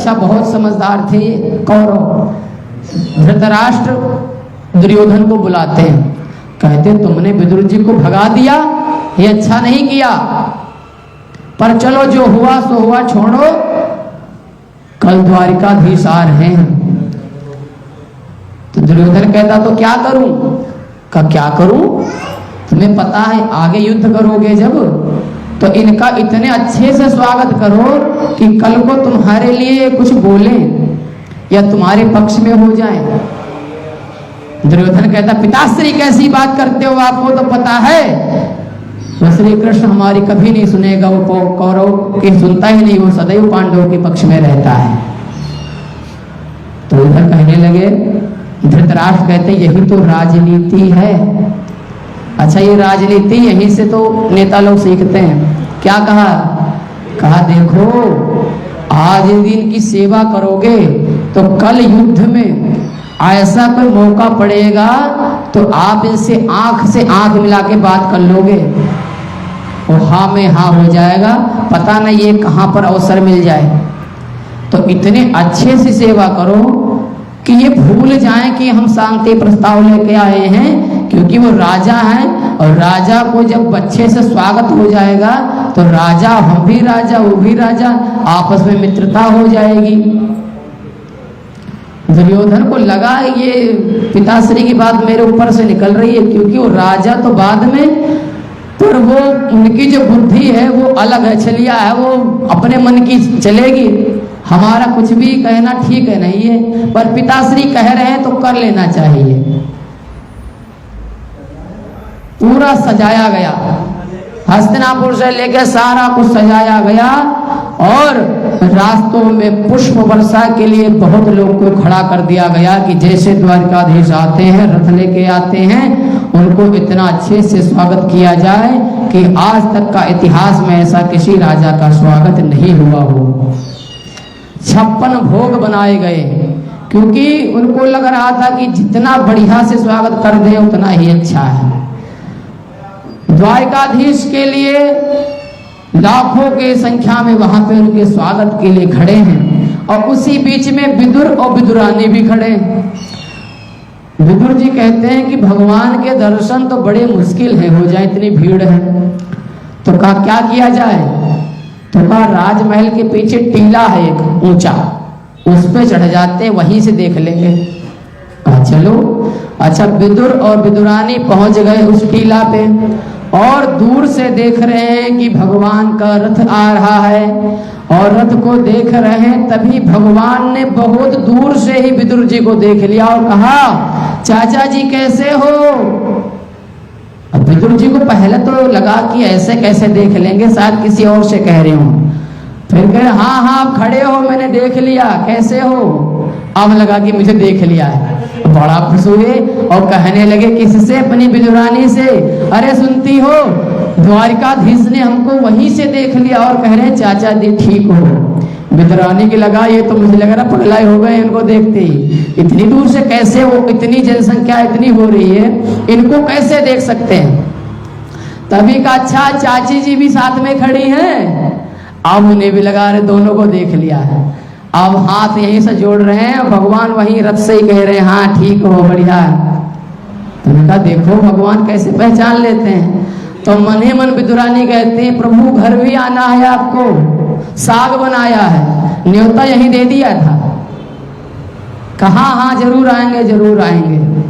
अच्छा बहुत समझदार थे कौरव। धृतराष्ट्र दुर्योधन को बुलाते हैं, कहते तुमने विदुर जी को भगा दिया, ये अच्छा नहीं किया, पर चलो जो हुआ सो हुआ, छोड़ो, कल द्वारिकाधीश आ रहे हैं। तो दुर्योधन कहता तो क्या करूं? क्या करूं? तुम्हें पता है आगे युद्ध करोगे जब, तो इनका इतने अच्छे से स्वागत करो कि कल को तुम्हारे लिए कुछ बोले या तुम्हारे पक्ष में हो जाए। दुर्योधन कहता पिताश्री कैसी बात करते हो, आपको तो पता है वो श्री कृष्ण हमारी कभी नहीं सुनेगा, वो कौरव की सुनता ही नहीं, वो सदैव पांडवों के पक्ष में रहता है। तो उधर कहने लगे, धृतराष्ट्र कहते यही तो राजनीति है। अच्छा ये राजनीति यहीं से तो नेता लोग सीखते हैं। क्या कहा? कहा देखो आज दिन की सेवा करोगे तो कल युद्ध में ऐसा कोई मौका पड़ेगा तो आप इनसे आंख से आंख मिला के बात कर लोगे, वो हाँ में हाँ हो जाएगा, पता नहीं ये कहां पर अवसर मिल जाए। तो इतने अच्छे से सेवा करो कि ये भूल जाएं कि हम शांति प्रस्ताव लेके आए हैं, क्योंकि वो राजा हैं और राजा को जब अच्छे से स्वागत हो जाएगा तो राजा, हम भी राजा वो भी राजा, आपस में मित्रता हो जाएगी। दुर्योधन को लगा ये पिताश्री की बात मेरे ऊपर से निकल रही है, क्योंकि वो राजा तो बाद में, पर वो उनकी जो बुद्धि है वो अलग है, छलिया है, वो अपने मन की चलेगी। हमारा कुछ भी कहना ठीक है नहीं है, पर पिताश्री कह रहे हैं तो कर लेना चाहिए। पूरा सजाया गया, हस्तिनापुर से लेकर सारा कुछ सजाया गया और रास्तों में पुष्प वर्षा के लिए बहुत लोग को खड़ा कर दिया गया कि जैसे द्वारिकाधीश आते हैं, रथ लेके आते हैं, उनको इतना अच्छे से स्वागत किया जाए कि आज तक का इतिहास में ऐसा किसी राजा का स्वागत नहीं हुआ हो। 56 भोग बनाए गए, क्योंकि उनको लग रहा था कि जितना बढ़िया से स्वागत कर दे उतना ही अच्छा है। द्वारिकाधीश के लिए लाखों के संख्या में वहां पे उनके स्वागत के लिए खड़े हैं, और उसी बीच में विदुर और विदुरानी भी खड़े हैं। विदुर जी कहते हैं कि भगवान के दर्शन तो बड़े मुश्किल है, हो जाए इतनी भीड़ है। तो कहा क्या किया जाए? तो कहा राजमहल के पीछे टीला है एक ऊंचा, उस पे चढ़ जाते, वहीं से देख लेंगे। कहा चलो। अच्छा विदुर और विदुरानी पहुंच गए उस टीला पे और दूर से देख रहे हैं कि भगवान का रथ आ रहा है, और रथ को देख रहे हैं तभी भगवान ने बहुत दूर से ही विदुर जी को देख लिया और कहा चाचा जी कैसे हो। अब विदुर जी को पहले तो लगा कि ऐसे कैसे देख लेंगे, शायद किसी और से कह रहे हो। फिर कह रहे हाँ हाँ आप खड़े हो, मैंने देख लिया, कैसे हो। अब लगा कि मुझे देख लिया है, बड़ा खुश हुए और कहने लगे किससे? अपनी विदुरानी से। अरे सुनती हो द्वारिकाधीश ने हमको वहीं से देख लिया और कह रहे चाचा जी ठीक हो। विदुरानी की लगा ये तो मुझे लग रहा पगलाई हो गए इनको देखते ही, इतनी दूर से कैसे, वो इतनी जनसंख्या इतनी हो रही है, इनको कैसे देख सकते हैं। तभी का अच्छा चाची जी भी साथ में खड़ी हैं। अब उन्हें भी लगा रहे दोनों को देख लिया है, अब हाथ यहीं से जोड़ रहे हैं, भगवान वहीं रथ से ही कह रहे हैं हाँ ठीक हो बढ़िया। तो कहा देखो भगवान कैसे पहचान लेते हैं। तो मन ही मन विदुरानी कहते हैं प्रभु घर भी आना है आपको, साग बनाया है, न्योता यहीं दे दिया था। कहा हाँ जरूर आएंगे जरूर आएंगे।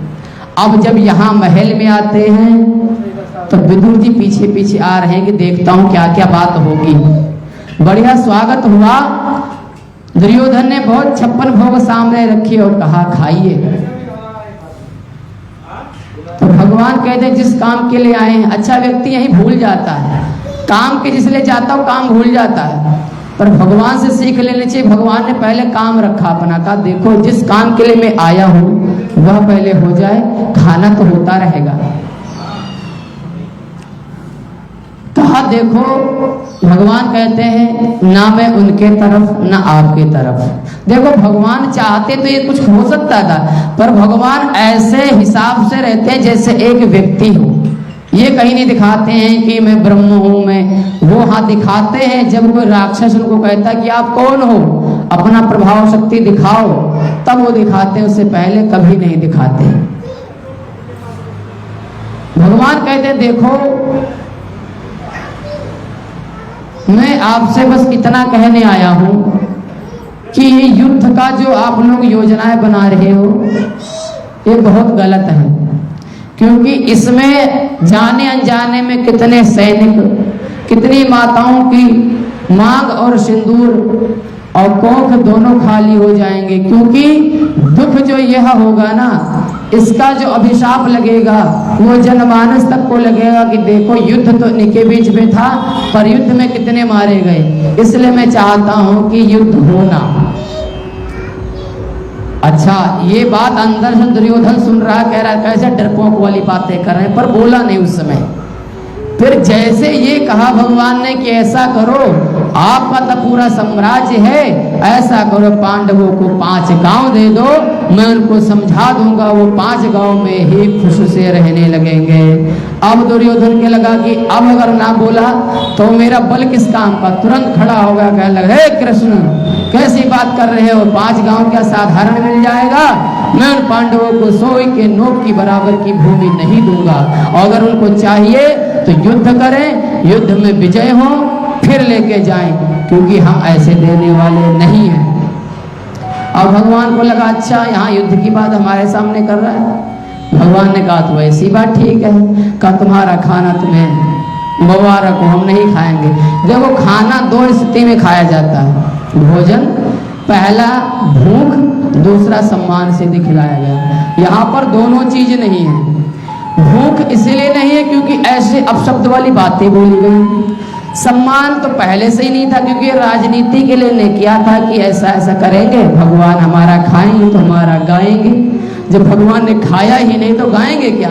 अब जब यहाँ महल में आते हैं तो विदुर जी पीछे पीछे आ रहे हैं कि देखता हूँ क्या क्या बात होगी। बढ़िया स्वागत हुआ। दुर्योधन ने बहुत 56 भोग सामने रखे और कहा खाइए। तो भगवान कहते हैं जिस काम के लिए आए हैं, अच्छा व्यक्ति यही भूल जाता है, काम के जिसलिए जाता हूँ काम भूल जाता है, पर भगवान से सीख लेनी चाहिए। भगवान ने पहले काम रखा अपना, कहा देखो जिस काम के लिए मैं आया हूँ वह पहले हो जाए, खाना तो होता रहेगा। कहा देखो भगवान कहते हैं ना मैं उनके तरफ ना आपके तरफ। देखो भगवान चाहते तो ये कुछ हो सकता था, पर भगवान ऐसे हिसाब से रहते हैं जैसे एक व्यक्ति हो। ये कहीं नहीं दिखाते हैं कि मैं ब्रह्म हूं, मैं वो हाँ दिखाते हैं जब कोई राक्षस उनको कहता कि आप कौन हो, अपना प्रभाव शक्ति दिखाओ, तब वो दिखाते हैं, उससे पहले कभी नहीं दिखाते। भगवान कहते हैं देखो मैं आपसे बस इतना कहने आया हूं कि ये युद्ध का जो आप लोग योजनाएं बना रहे हो ये बहुत गलत है, क्योंकि इसमें जाने अनजाने में कितने सैनिक, कितनी माताओं की मांग और सिंदूर और कोख दोनों खाली हो जाएंगे। क्योंकि दुख जो यह होगा ना, इसका जो अभिशाप लगेगा वो जनमानस तक को लगेगा कि देखो युद्ध तो इनके बीच में था, पर युद्ध में कितने मारे गए। इसलिए मैं चाहता हूं कि युद्ध होना। अच्छा, ये बात अंदर से दुर्योधन सुन रहा, कह रहा है कैसे डरपोक वाली बातें कर रहे हैं, पर बोला नहीं उस समय। फिर जैसे ये कहा भगवान ने कि ऐसा करो, आपका तो पूरा साम्राज्य है, ऐसा करो पांडवों को 5 गांव दे दो, मैं उनको समझा दूंगा, वो 5 गांव में ही खुश से रहने लगेंगे। अब दुर्योधन के लगा कि अब अगर ना बोला तो मेरा बल किस काम का, तुरंत खड़ा होगा, कहने लगा हे कृष्ण कैसी बात कर रहे हो, 5 गांव क्या साधारण मिल जाएगा, मैं उन पांडवों को सोई के नोक की बराबर की भूमि नहीं दूंगा, और अगर उनको चाहिए तो युद्ध करें, युद्ध में विजय हो फिर लेके जाएं, क्योंकि हम ऐसे देने वाले नहीं हैं। और भगवान को लगा अच्छा यहाँ युद्ध की बात हमारे सामने कर रहा है। भगवान ने कहा तो ऐसी बात ठीक है, कहा तुम्हारा खाना तुम्हें मुबारक हो, हम नहीं खाएंगे। देखो खाना 2 स्थिति में खाया जाता है, भोजन पहला भूख, दूसरा सम्मान से खिलाया गया। यहाँ पर दोनों चीज नहीं है। भूख इसलिए नहीं है क्योंकि ऐसे अपशब्द वाली बातें बोली गई, सम्मान तो पहले से ही नहीं था क्योंकि राजनीति के लिए ने किया था कि ऐसा ऐसा करेंगे, भगवान हमारा खाएंगे तो हमारा गाएंगे। जब भगवान ने खाया ही नहीं तो गाएंगे क्या,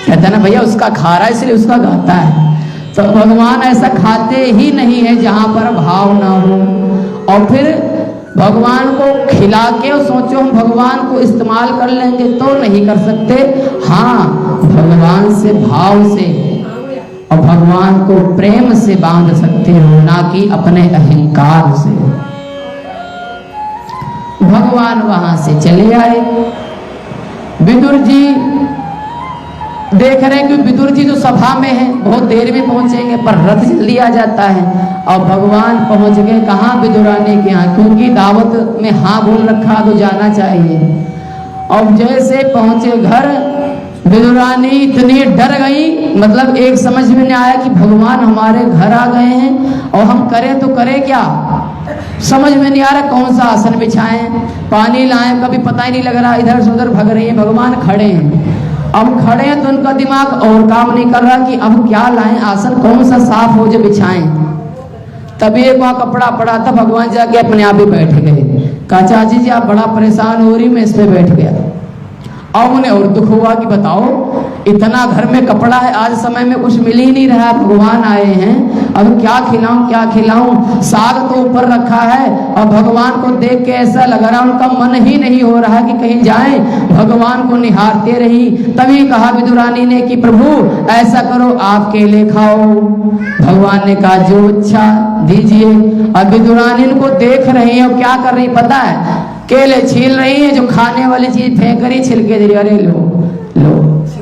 कहता ना भैया उसका खा रहा है इसलिए उसका गाता है। तो भगवान ऐसा खाते ही नहीं है जहां पर भाव ना हो। और फिर भगवान को खिला के सोचो हम भगवान को इस्तेमाल कर लेंगे तो नहीं कर सकते। हाँ, भगवान से भाव से और भगवान को प्रेम से बांध सकते हो, ना कि अपने अहंकार से। भगवान वहां से चले आए। विदुर जी देख रहे हैं कि विदुर जी जो सभा में है बहुत देर में पहुंचेंगे, पर रथ जल्दी आ जाता है। और भगवान पहुंच गए कहाँ, विदुरानी के यहाँ, क्योंकि दावत में हाँ बोल रखा तो जाना चाहिए। और जैसे पहुंचे घर, विदुरानी इतनी डर गई, मतलब एक समझ में नहीं आया कि भगवान हमारे घर आ गए हैं और हम करें तो करें क्या, समझ में नहीं आ रहा कौन सा आसन बिछाएं, पानी लाएं, कभी पता ही नहीं लग रहा, इधर से उधर भग रही है। भगवान खड़े हैं, अब खड़े हैं तो उनका दिमाग और काम नहीं कर रहा कि अब क्या लाएं, आसन कौन सा साफ हो जो बिछाएं। तभी एक वहां कपड़ा पड़ा था, भगवान जाके अपने आप ही बैठ गए। कहा चाची जी आप बड़ा परेशान हो रही, मैं इस पे बैठ गया। अब उन्हें और दुख हुआ कि बताओ इतना घर में कपड़ा है, आज समय में कुछ मिल ही नहीं रहा, भगवान आए हैं, अब क्या खिलाऊं क्या खिलाऊं। साग तो ऊपर रखा है और भगवान को देख के ऐसा लग रहा उनका मन ही नहीं हो रहा कि कहीं जाए, भगवान को निहारते रही। तभी कहा विदुरानी ने कि प्रभु ऐसा करो आप केले खाओ। भगवान ने कहा जो इच्छा दीजिए। अब विदुरानी को देख रही है और क्या कर रही पता है, केले छील रही है, जो खाने वाली चीज फेंक रही, छिलके दे रही, अरे लो लो।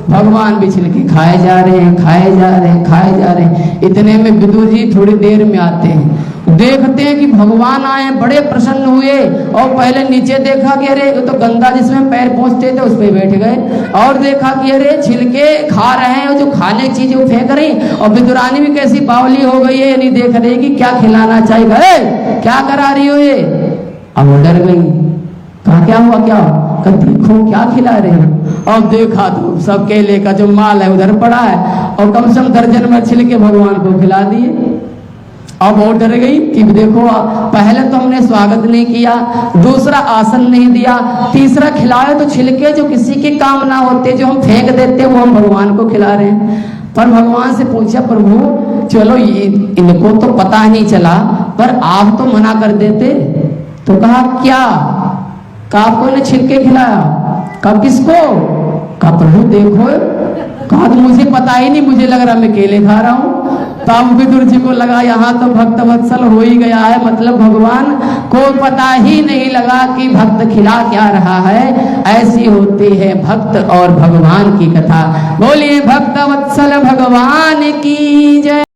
भगवान भी छिलके खाए जा रहे हैं, खाए जा रहे हैं, खाए जा रहे हैं। इतने में विदुर जी थोड़ी देर में आते हैं, देखते हैं कि भगवान आए, बड़े प्रसन्न हुए। और पहले नीचे देखा कि अरे तो गंगा जिसमें पैर पहुंचते थे उस पर बैठ गए, और देखा कि अरे छिलके खा रहे हैं और जो खाने की चीजें वो फेंक रही। और विदुरानी भी कैसी बावली हो गई है, नहीं देख रही कि क्या खिलाना चाहिए, क्या करा रही हो ये। अब वो डर गई, कहा क्या हुआ क्या, देखो क्या खिला रहे हैं। और देखा तो सब केले का जो माल है उधर पड़ा है, और कम से कम दर्जन में छिलके भगवान को खिला दिए। अब वो डर गई कि देखो पहले तो हमने स्वागत नहीं किया, दूसरा आसन नहीं दिया, तीसरा खिलाए तो छिलके जो किसी के काम ना होते, जो हम फेंक देते वो हम भगवान को खिला रहे हैं। पर भगवान से पूछा प्रभु चलो ये इनको तो पता नहीं चला, पर आप तो मना कर देते। तो कहा क्या, कहा आपको ने छिलके खिलाया, कहा किसको, कहा प्रभु देखो, कहा तो मुझे पता ही नहीं, मुझे लग रहा मैं केले खा रहा हूं। तब विदुर जी को लगा यहाँ तो भक्त वत्सल हो ही गया है, मतलब भगवान को पता ही नहीं लगा कि भक्त खिला क्या रहा है। ऐसी होती है भक्त और भगवान की कथा। बोलिए भक्त वत्सल भगवान की जय।